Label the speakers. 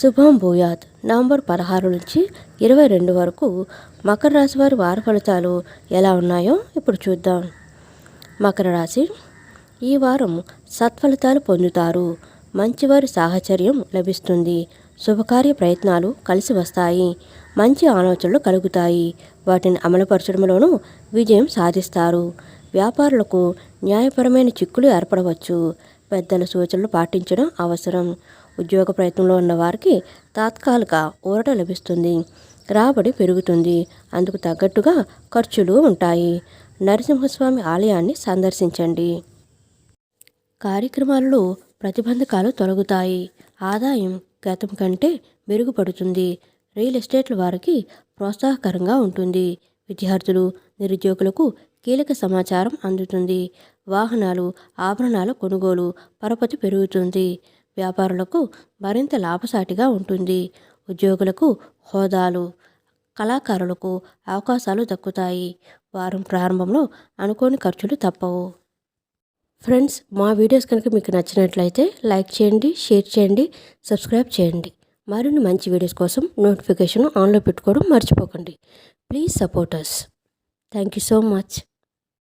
Speaker 1: శుభం భూయాత్. నవంబర్ 16 నుంచి 22 వరకు మకర రాశి వారి వార ఫలితాలు ఎలా ఉన్నాయో ఇప్పుడు చూద్దాం. మకర రాశి, ఈ వారం సత్ఫలితాలు పొందుతారు. మంచివారి సాహచర్యం లభిస్తుంది. శుభకార్య ప్రయత్నాలు కలిసి వస్తాయి. మంచి ఆలోచనలు కలుగుతాయి. వాటిని అమలుపరచడంలోనూ విజయం సాధిస్తారు. వ్యాపారులకు న్యాయపరమైన చిక్కులు ఏర్పడవచ్చు. పెద్దల సూచనలు పాటించడం అవసరం. ఉద్యోగ ప్రయత్నంలో ఉన్న వారికి తాత్కాలిక ఊరట లభిస్తుంది. రాబడి పెరుగుతుంది. అందుకు తగ్గట్టుగా ఖర్చులు ఉంటాయి. నరసింహస్వామి ఆలయాన్ని సందర్శించండి. కార్యక్రమాలలో ప్రతిబంధకాలు తొలగుతాయి. ఆదాయం గతం కంటే మెరుగుపడుతుంది. రియల్ ఎస్టేట్ల వారికి ప్రోత్సాహకరంగా ఉంటుంది. విద్యార్థులు, నిరుద్యోగులకు కీలక సమాచారం అందుతుంది. వాహనాలు, ఆభరణాల కొనుగోలు పరపతి పెరుగుతుంది. వ్యాపారులకు మరింత లాభసాటిగా ఉంటుంది. ఉద్యోగులకు హోదాలు, కళాకారులకు అవకాశాలు దక్కుతాయి. వారం ప్రారంభంలో అనుకోని ఖర్చులు తప్పవు. ఫ్రెండ్స్, మా వీడియోస్ కనుక మీకు నచ్చినట్లయితే లైక్ చేయండి, షేర్ చేయండి, సబ్స్క్రైబ్ చేయండి. మరిన్ని మంచి వీడియోస్ కోసం నోటిఫికేషన్ ఆన్లో పెట్టుకోవడం మర్చిపోకండి. Please support us. Thank you so much.